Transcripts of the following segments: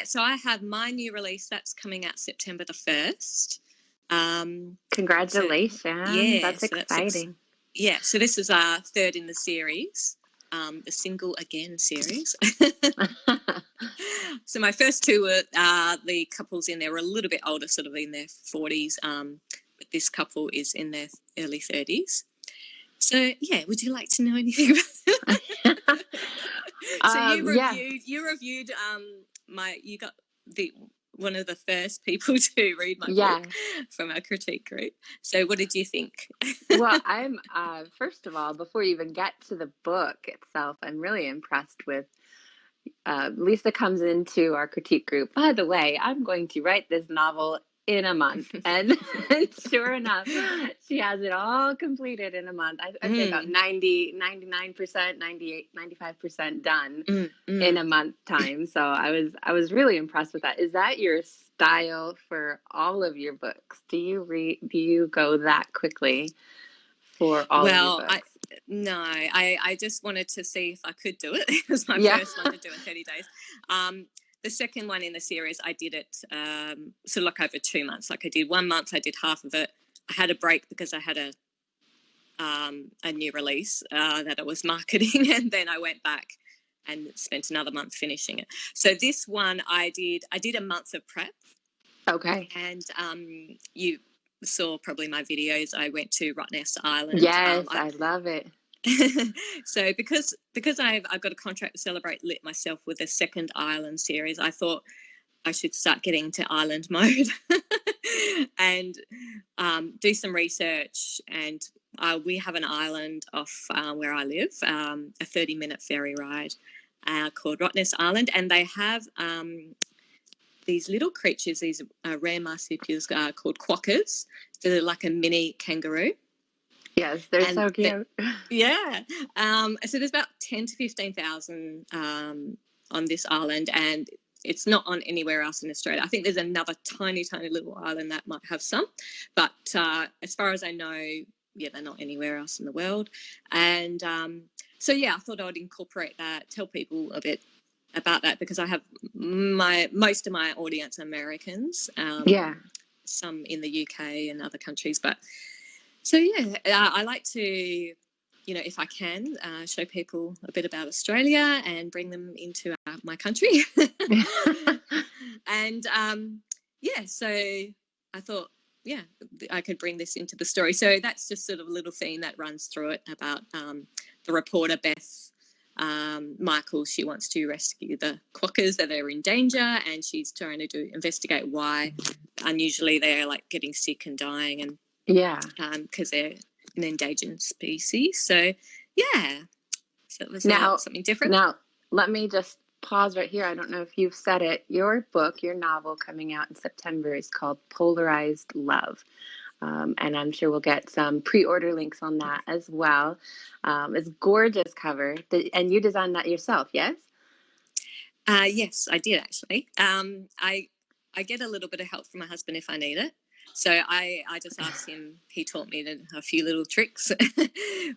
so I have my new release that's coming out September the 1st. Congratulations. That's so exciting. So this is our third in the series, the Single Again series. So my first two were the couples in there were a little bit older, sort of in their 40s, but this couple is in their early 30s. So, yeah, would you like to know anything about it? So you reviewed you got one of the first people to read my book from our critique group. So what did you think? Well, I'm first of all, before you even get to the book itself, I'm really impressed with Lisa comes into our critique group. By the way, I'm going to write this novel in a month. And sure enough, she has it all completed in a month. I'd say about 99%, 98, 95% done in a month time. So I was really impressed with that. Is that your style for all of your books? Do you go that quickly for all of your books? I just wanted to see if I could do it. It was my first one to do in 30 days. The second one in the series, I did it sort of like over 2 months. Like I did 1 month, I did half of it. I had a break because I had a new release that I was marketing, and then I went back and spent another month finishing it. So this one I did a month of prep. Okay. And you saw probably my videos. I went to Rottnest Island. Yes, I love it. So because I've got a contract to Celebrate Lit myself with a second island series, I thought I should start getting into island mode and do some research. And we have an island off where I live, a 30-minute ferry ride called Rottnest Island, and they have these little creatures, these rare marsupials called quokkas. So they're like a mini kangaroo. Yes, they're so cute. So there's about 10 to 15,000 on this island, and it's not on anywhere else in Australia. I think there's another tiny, tiny little island that might have some, but as far as I know, they're not anywhere else in the world. And I thought I would incorporate that, tell people a bit about that, because I have most of my audience Americans, some in the UK and other countries, but I like to, if I can, show people a bit about Australia and bring them into my country. And so I thought, I could bring this into the story. So that's just sort of a little theme that runs through it about the reporter Beth Michael. She wants to rescue the quokkas that are in danger, and she's trying to investigate why unusually they're like getting sick and dying, and because they're an endangered species. So it was something different. Now let me just pause right here. I don't know if you've said it. Your book, your novel coming out in September is called Polarized Love. And I'm sure we'll get some pre-order links on that as well. It's gorgeous cover. And you designed that yourself, yes? Yes, I did actually. I get a little bit of help from my husband if I need it. So I just asked him. He taught me a few little tricks.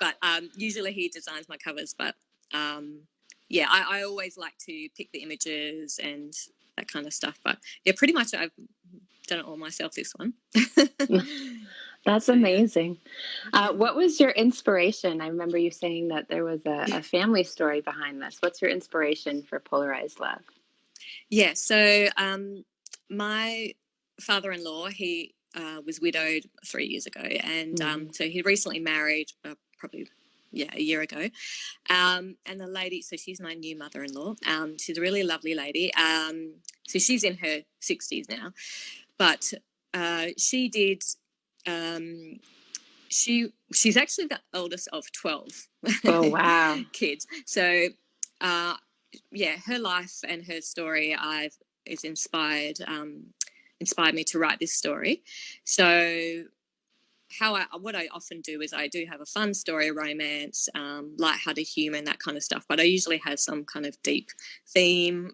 But usually he designs my covers. But I always like to pick the images and that kind of stuff. But pretty much I've done it all myself, this one. That's amazing. What was your inspiration? I remember you saying that there was a family story behind this. What's your inspiration for Polarized Love? So my father-in-law, he was widowed 3 years ago, and so he recently married probably a year ago, and the lady, so she's my new mother-in-law. She's a really lovely lady. So she's in her 60s now, but she did she's actually the oldest of 12 kids. So her life and her story is inspired me to write this story. So what I often do is I do have a fun story, a romance, lighthearted humour and that kind of stuff, but I usually have some kind of deep theme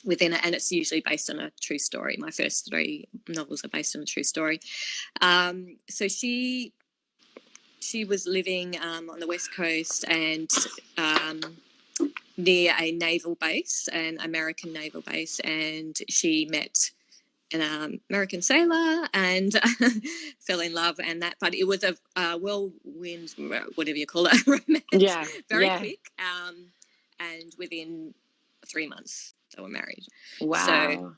within it, and it's usually based on a true story. My first 3 novels are based on a true story. So she was living on the West Coast, and near a naval base, an American naval base, and she met an American sailor and fell in love, and that. But it was a whirlwind, whatever you call it, romance. Yeah, Very quick, and within 3 months they were married. Wow. So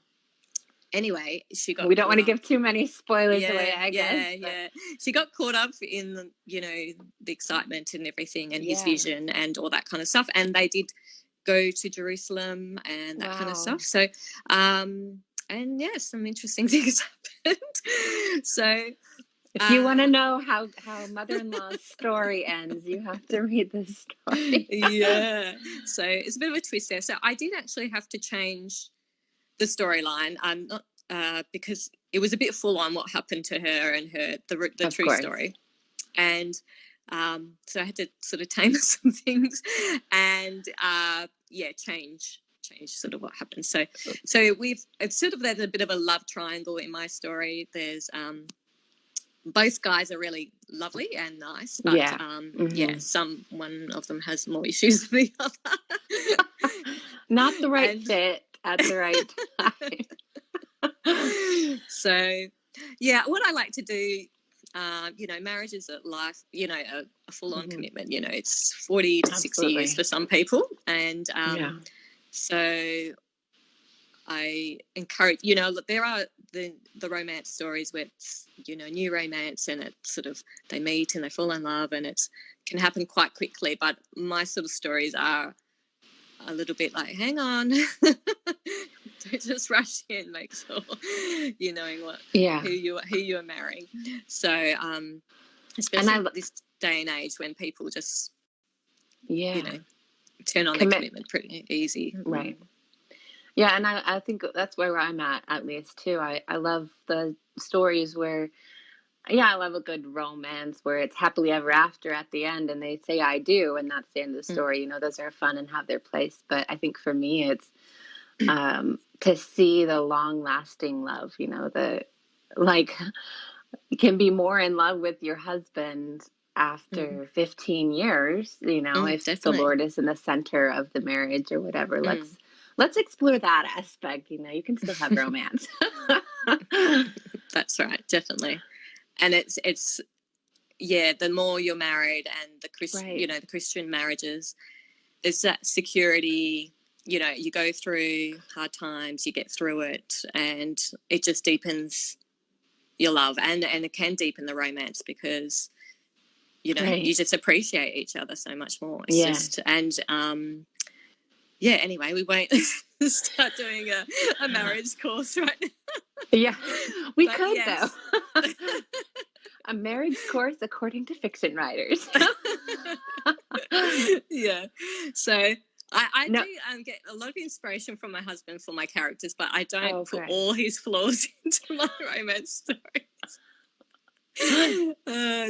anyway, she got. We don't want to give too many spoilers away, I guess. Yeah. She got caught up in the excitement and everything, and his vision and all that kind of stuff. And they did go to Jerusalem and that kind of stuff. So, and yeah, some interesting things happened. So, if you want to know how mother-in-law's story ends, you have to read this story. Yeah. So it's a bit of a twist there. So I did actually have to change the storyline. Not because it was a bit full on what happened to her and the true story, and so I had to sort of tame some things and change sort of what happened. So it's sort of, there's a bit of a love triangle in my story. There's both guys are really lovely and nice, but one of them has more issues than the other. Not the right fit at the right time. So, what I like to do, marriage is a life, a full-on commitment. It's 40 to 60 years for some people, and so I encourage. Look, there are the romance stories where it's new romance, and it's sort of they meet and they fall in love, and it can happen quite quickly. But my sort of stories are a little bit like, hang on, don't just rush in, make sure you're knowing who you are marrying. So especially this day and age when people just turn on their commitment pretty easy. Right. Yeah, and I think that's where I'm at least too. I love the stories where I love a good romance where it's happily ever after at the end and they say I do, and that's the end of the story. Those are fun and have their place. But I think for me it's to see the long lasting love, you can be more in love with your husband after 15 years, if definitely. the Lord is in the center of the marriage or whatever. Let's explore that aspect. You can still have romance. That's right, definitely. And it's the more you're married and the the Christian marriages, there's that security. You go through hard times, you get through it, and it just deepens your love, and it can deepen the romance because you just appreciate each other so much more. It's anyway, we won't start doing a marriage course right now. Yeah, we could though. A marriage course according to fiction writers. Yeah. So I do get a lot of inspiration from my husband for my characters, but I don't put all his flaws into my romance stories.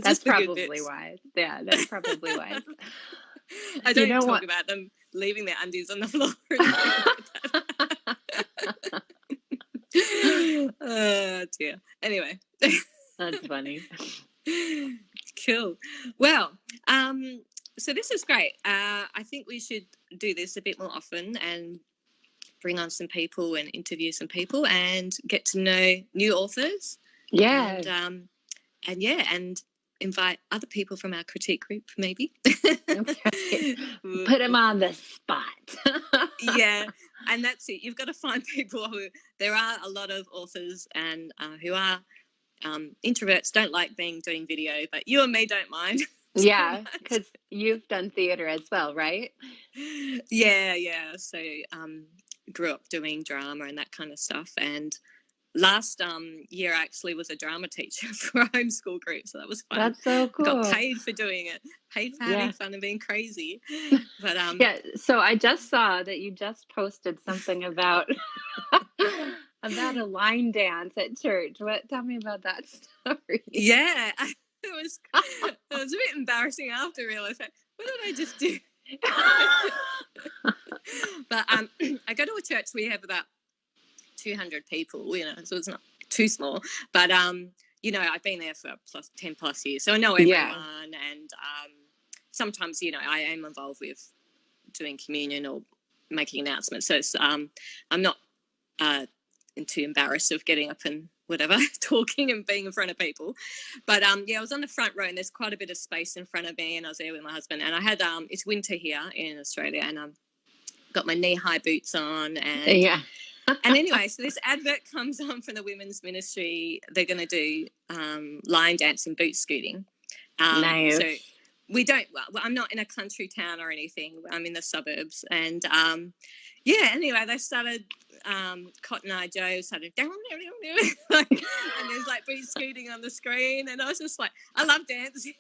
That's probably wise. Yeah, that's probably wise. I don't talk about them leaving their undies on the floor. Oh dear. Anyway. That's funny. Cool. Well, so this is great. I think we should do this a bit more often and bring on some people and interview some people and get to know new authors. Yeah. And invite other people from our critique group, maybe. Okay. Put them on the spot. Yeah, and that's it. You've got to find people there are a lot of authors and who are introverts, don't like doing video, but you and me don't mind. Yeah, because you've done theater as well, right? Yeah. So grew up doing drama and that kind of stuff, and last year I actually was a drama teacher for a homeschool group, so that was fun. That's so cool. Got paid for doing it, paid for having fun and being crazy. But so I just saw that you just posted something about about a line dance at church. Tell me about that story. Yeah, it was a bit embarrassing after I realised, what did I just do? But I go to a church, we have about 200 people, so it's not too small, but I've been there for 10 plus years, so I know everyone. And sometimes I am involved with doing communion or making announcements. So it's, I'm not too embarrassed of getting up and whatever, talking and being in front of people. But yeah, I was on the front row and there's quite a bit of space in front of me, and I was there with my husband, and I had it's winter here in Australia, and got my knee-high boots on, and Yeah. and anyway, so this advert comes on from the women's ministry. They're going to do line dance and boot scooting. Nice. So we don't, well, I'm not in a country town or anything. I'm in the suburbs. And yeah, anyway, they started, Cotton Eye Joe started, and there's like boot scooting on the screen. And I was just like, I love dancing.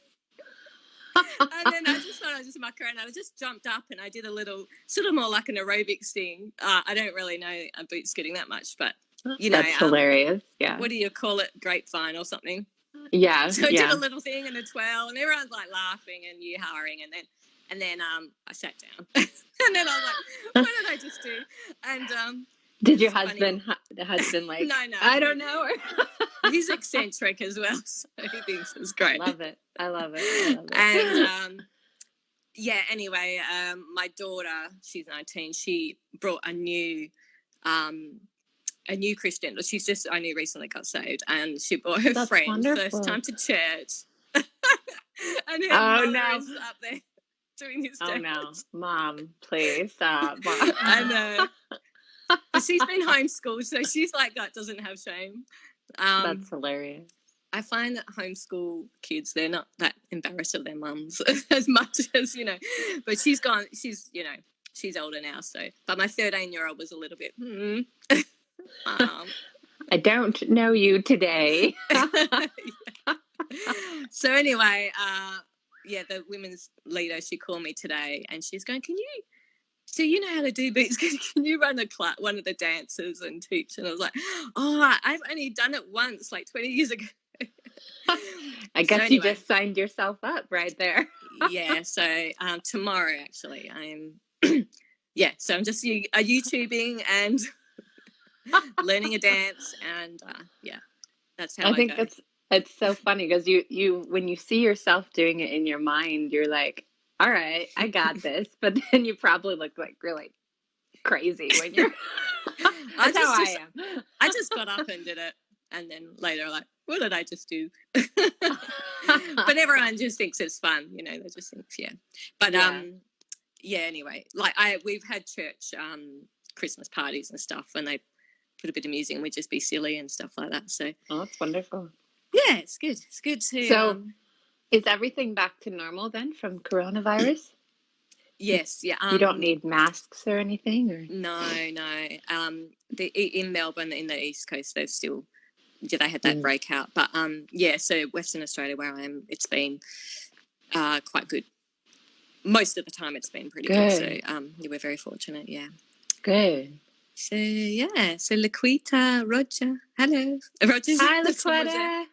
And then I just thought I'd just muck around. I just jumped up and I did a little, sort of more like an aerobics thing. I don't really know boot scooting that much, but you know. That's hilarious. Yeah. What do you call it? Grapevine or something? Yeah. So I did a little thing and a twirl, and everyone's like laughing and yee-hawing, and then I sat down. And then I was like, what did I just do? And did your husband like, no, I don't know. He's eccentric as well, so he thinks it's great. I love it. And yeah, anyway, my daughter, she's 19, she brought a new Christian. She's just only recently got saved, and she brought her friend wonderful. first time to church. And her mother is up there doing this dance. Oh no, Mom, please stop. Mom. I know. But she's been homeschooled, so she's like that, doesn't have shame. That's hilarious. I find that homeschool kids, they're not that embarrassed of their mums as much as, you know. But she's older now, so. But my 13-year-old was a little bit, I don't know you today. So anyway, yeah, the women's leader, she called me today and she's going, so you know how to do beats, can you run one of the dances and teach? And I was like, oh, I've only done it once, like 20 years ago. I guess so anyway, you just signed yourself up right there. Yeah, so tomorrow actually I'm, yeah, so I'm just YouTubing and learning a dance, and yeah, that's how I think go. It's so funny because you when you see yourself doing it in your mind, you're like, all right, I got this. But then you probably look like really crazy when you're. That's how I am. I just got up and did it, and then later like, what did I just do? But everyone just thinks it's fun, you know. They just think, yeah. But yeah. Anyway, like we've had church Christmas parties and stuff, and they put a bit of music and we'd just be silly and stuff like that. So that's wonderful. Yeah, it's good. It's good to. So, is everything back to normal then from coronavirus? Yes. Yeah. You don't need masks or anything, or no. In Melbourne, in the East Coast, they had that breakout. But yeah. So Western Australia, where I am, it's been quite good. Most of the time, it's been pretty good. So yeah, we're very fortunate. Yeah. Good. So yeah. So Laquita, Roger, hello, Roger. Hi, Laquita.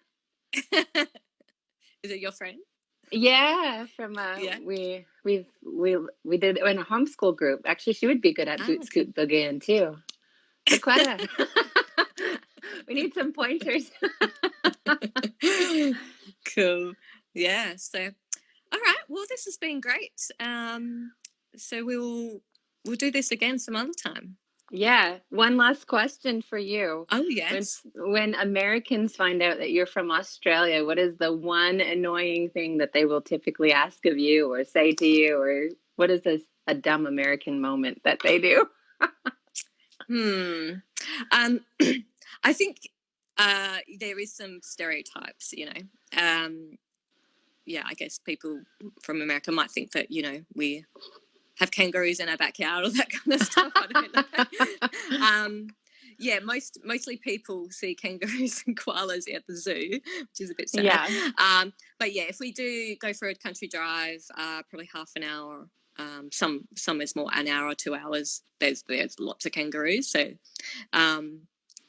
Is it your friend? Yeah, from we did in a homeschool group. Actually, she would be good at boot scoot boogie too. Laquita. We need some pointers. Cool. Yeah. So, all right. Well, this has been great. So we'll do this again some other time. Yeah. One last question for you. Oh, yes. When Americans find out that you're from Australia, what is the one annoying thing that they will typically ask of you or say to you? Or what is a dumb American moment that they do? I think there is some stereotypes, you know. Yeah, I guess people from America might think that, you know, we have kangaroos in our backyard or that kind of stuff. I don't know. Yeah, mostly people see kangaroos and koalas at the zoo, which is a bit sad. Yeah. But yeah, if we do go for a country drive, probably half an hour. Some is more an hour or 2 hours. There's lots of kangaroos. So,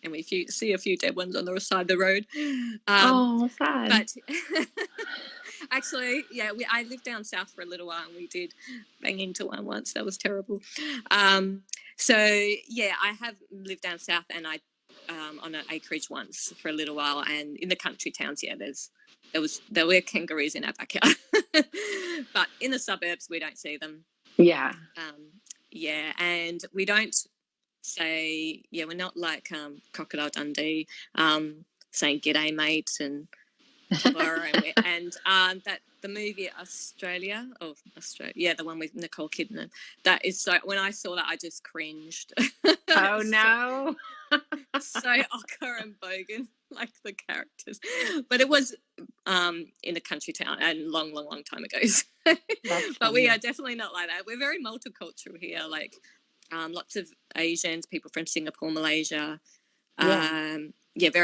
and if you see a few dead ones on the side of the road. Sad. But actually, yeah, I lived down south for a little while, and we did bang into one once. That was terrible. So yeah, I have lived down south, and I on an acreage once for a little while, and in the country towns, yeah, there were kangaroos in our backyard. But in the suburbs, we don't see them. Yeah. Yeah, and we don't say, we're not like Crocodile Dundee, saying "G'day, mate" and that the movie Australia, the one with Nicole Kidman. That is so. When I saw that, I just cringed. Oh no. So Ocker and Bogan, like the characters, but it was in a country town and long time ago. But we are definitely not like that. We're very multicultural here. Like lots of Asians, people from Singapore, Malaysia. Very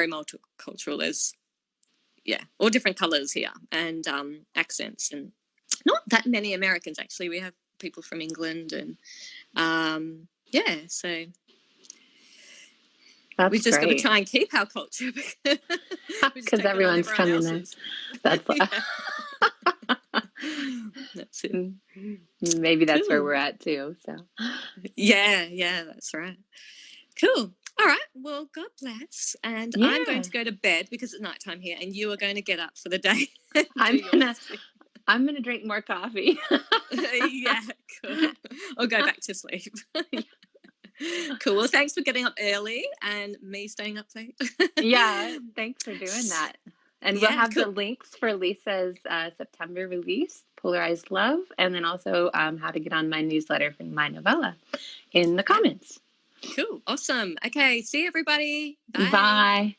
multicultural. There's all different colours here and accents, and not that many Americans actually. We have people from England and so That's we just great. got to try and keep our culture because everyone's coming there. That's that's it. Maybe that's where we're at too. So yeah, that's right. Cool. All right. Well, God bless. And I'm going to go to bed because it's nighttime here, and you are going to get up for the day. I'm gonna drink more coffee. Yeah, cool. Or go back to sleep. Cool. Well, thanks for getting up early and me staying up late. Yeah, thanks for doing that. And we'll have the links for Lisa's September release, Polarized Love, and then also how to get on my newsletter for my novella in the comments. Cool. Awesome. Okay. See you, everybody. Bye.